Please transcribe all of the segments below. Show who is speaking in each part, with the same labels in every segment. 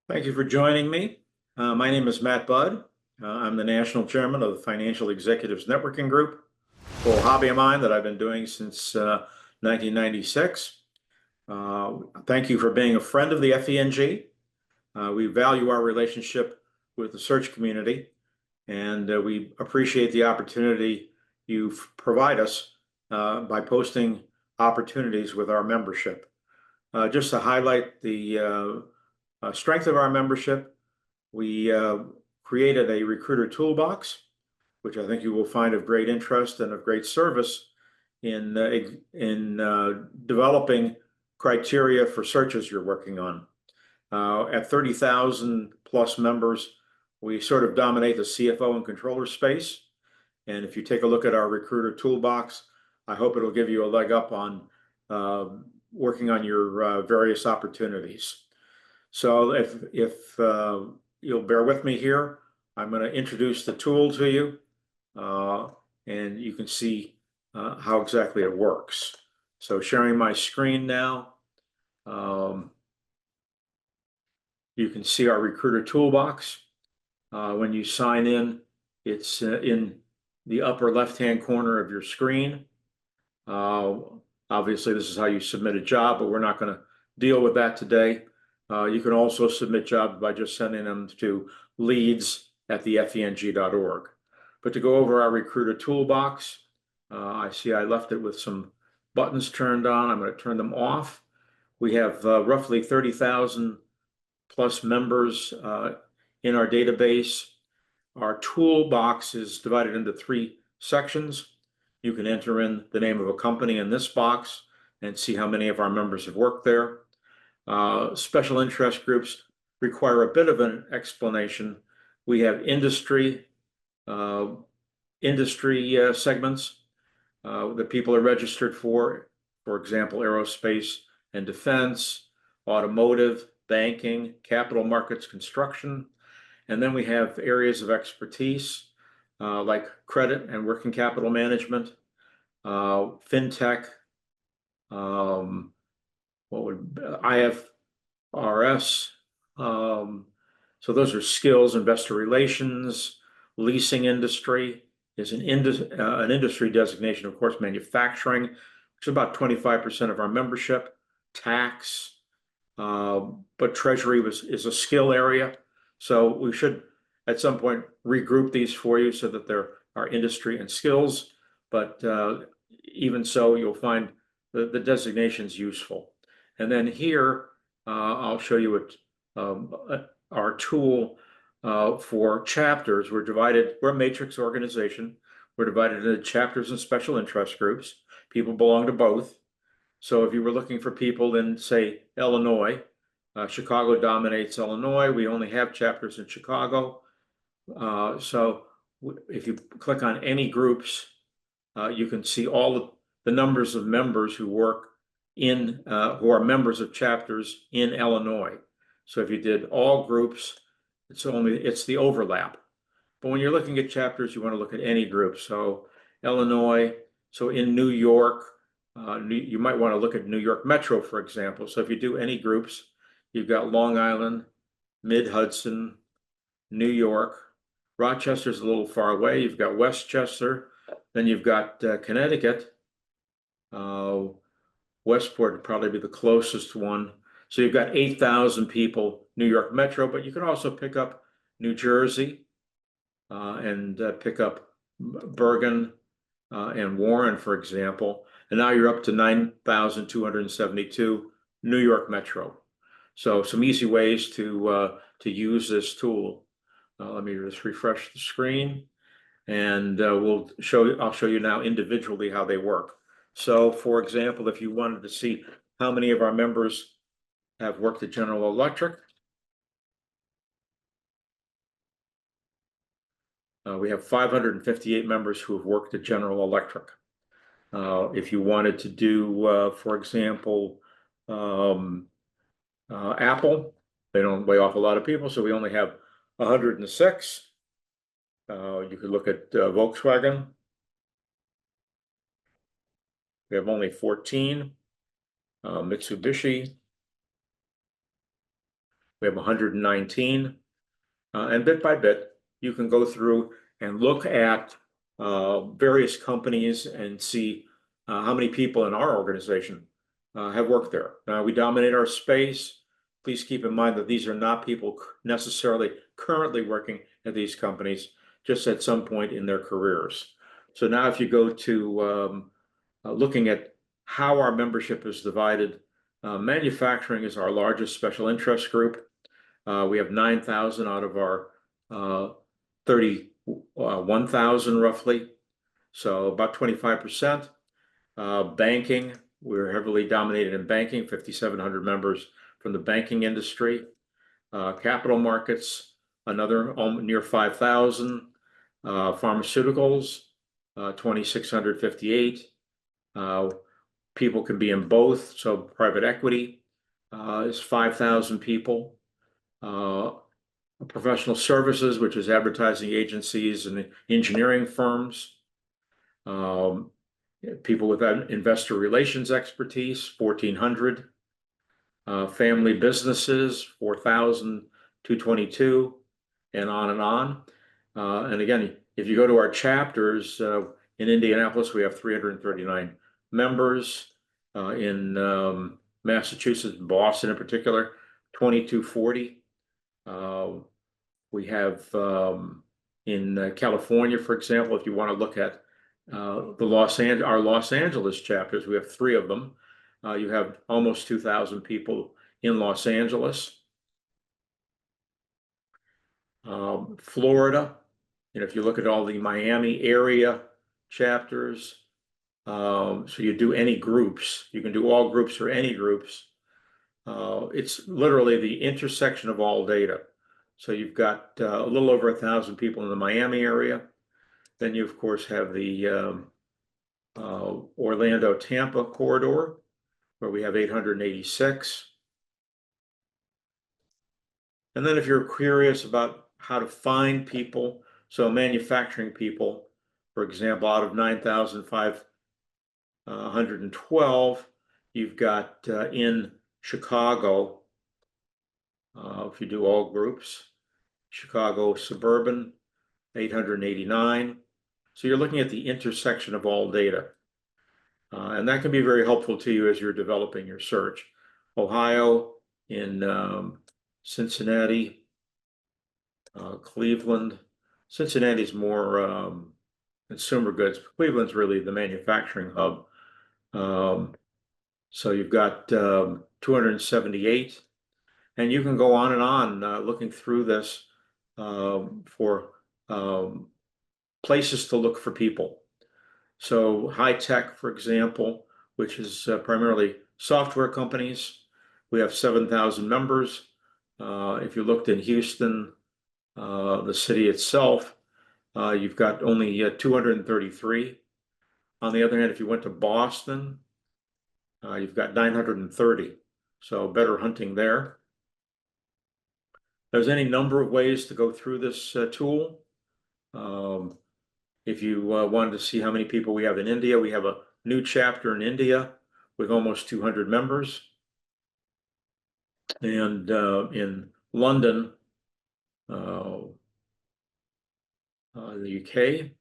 Speaker 1: Thank you for joining me. My name is Matt Budd. I'm the National Chairman of the Financial Executives Networking Group, a full hobby of mine that I've been doing since 1996. Thank you for being a friend of the FENG. We value our relationship with the search community, and we appreciate the opportunity you provide us by posting opportunities with our membership. Just to highlight the strength of our membership, we created a Recruiter Toolbox, which I think you will find of great interest and of great service in developing criteria for searches you're working on. At 30,000 plus members, we sort of dominate the CFO and controller space. And if you take a look at our Recruiter Toolbox, I hope it'll give you a leg up on working on your various opportunities. So if you'll bear with me here, I'm going to introduce the tool to you, and you can see how exactly it works. So sharing my screen now, you can see our Recruiter Toolbox. When you sign in, it's in the upper left-hand corner of your screen. Obviously, this is how you submit a job, but we're not going to deal with that today. You can also submit jobs by just sending them to leads@thefeng.org. But to go over our Recruiter Toolbox, I see I left it with some buttons turned on. I'm going to turn them off. We have roughly 30,000 plus members in our database. Our toolbox is divided into 3 sections. You can enter in the name of a company in this box and see how many of our members have worked there. Special interest groups require a bit of an explanation. We have industry segments that people are registered for example, aerospace and defense, automotive, banking, capital markets, construction. And then we have areas of expertise like credit and working capital management, fintech, IFRS. So those are skills, investor relations, leasing industry is an industry designation, of course, manufacturing, which is about 25% of our membership, tax, but treasury is a skill area. So we should at some point regroup these for you so that there are industry and skills, but even so, you'll find the designations useful. And then here, I'll show you our tool for chapters. We're a matrix organization. We're divided into chapters and special interest groups. People belong to both. So if you were looking for people in, say, Illinois, Chicago dominates Illinois. We only have chapters in Chicago. So if you click on any groups, you can see all the numbers of members who work who are members of chapters in Illinois. So if you did all groups, it's the overlap. But when you're looking at chapters, you want to look at any group. So Illinois, so in New York, you might want to look at New York Metro, for example. So if you do any groups, you've got Long Island, Mid-Hudson, New York. Rochester's a little far away. You've got Westchester. Then you've got Connecticut. Westport would probably be the closest one. So you've got 8,000 people, New York Metro, but you can also pick up New Jersey and pick up Bergen and Warren, for example. And now you're up to 9,272 New York Metro. So some easy ways to use this tool. Let me just refresh the screen, and I'll show you now individually how they work. So, for example, if you wanted to see how many of our members have worked at General Electric, we have 558 members who have worked at General Electric. If you wanted to do, for example, Apple, they don't lay off a lot of people, so we only have 106. You could look at Volkswagen. We have only 14. Mitsubishi, We have 119. And bit by bit, you can go through and look at various companies and see how many people in our organization have worked there. Now, we dominate our space. Please keep in mind that these are not people necessarily currently working at these companies, just at some point in their careers. So now if you go to looking at how our membership is divided, manufacturing is our largest special interest group. We have 9,000 out of our 31,000 roughly, so about 25%. Banking, we're heavily dominated in banking, 5,700 members from the banking industry. Capital markets, another near 5,000. Pharmaceuticals, 2,658. People can be in both, so private equity is 5,000 people. Professional services, which is advertising agencies and engineering firms. People with investor relations expertise, 1,400. Family businesses, 4,222, and on and on. And again, if you go to our chapters, in Indianapolis, we have 339 members. In Massachusetts, Boston in particular, 2,240. We have in California, for example, if you want to look at our Los Angeles chapters, we have 3 of them. You have almost 2,000 people in Los Angeles. Florida, and if you look at all the Miami area chapters, so you do any groups, you can do all groups or any groups. It's literally the intersection of all data. So you've got a little over 1,000 people in the Miami area. Then you, of course, have the Orlando-Tampa corridor, where we have 886. And then if you're curious about how to find people, so manufacturing people, for example, out of 9,512, you've got in Chicago, if you do all groups, Chicago suburban, 889. So you're looking at the intersection of all data. And that can be very helpful to you as you're developing your search. Ohio, in Cincinnati, Cleveland. Cincinnati's more consumer goods. Cleveland's really the manufacturing hub. So you've got 278. And you can go on and on looking through this for places to look for people. So high tech, for example, which is primarily software companies, we have 7,000 members. If you looked in Houston, the city itself, you've got only 233. On the other hand, if you went to Boston, you've got 930. So better hunting there. There's any number of ways to go through this tool. If you wanted to see how many people we have in India, we have a new chapter in India with almost 200 members. And in London, the UK,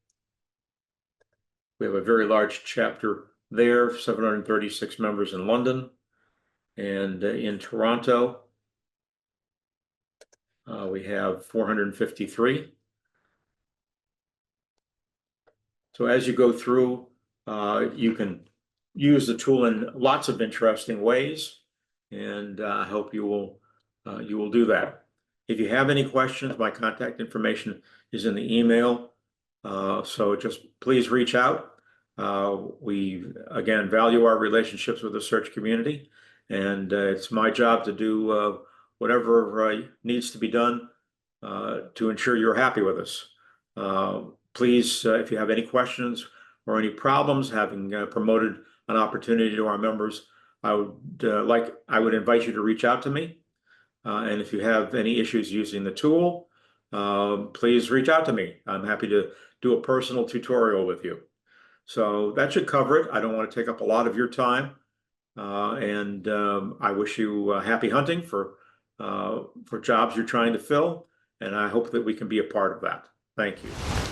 Speaker 1: we have a very large chapter there, 736 members in London. And in Toronto, we have 453. So as you go through, you can use the tool in lots of interesting ways, and I hope you will do that. If you have any questions, my contact information is in the email, so just please reach out. We, again, value our relationships with the search community, and it's my job to do whatever needs to be done to ensure you're happy with us. Please, if you have any questions or any problems, having promoted an opportunity to our members, I would invite you to reach out to me. And if you have any issues using the tool, please reach out to me. I'm happy to do a personal tutorial with you. So that should cover it. I don't want to take up a lot of your time. And I wish you happy hunting for for jobs you're trying to fill. And I hope that we can be a part of that. Thank you.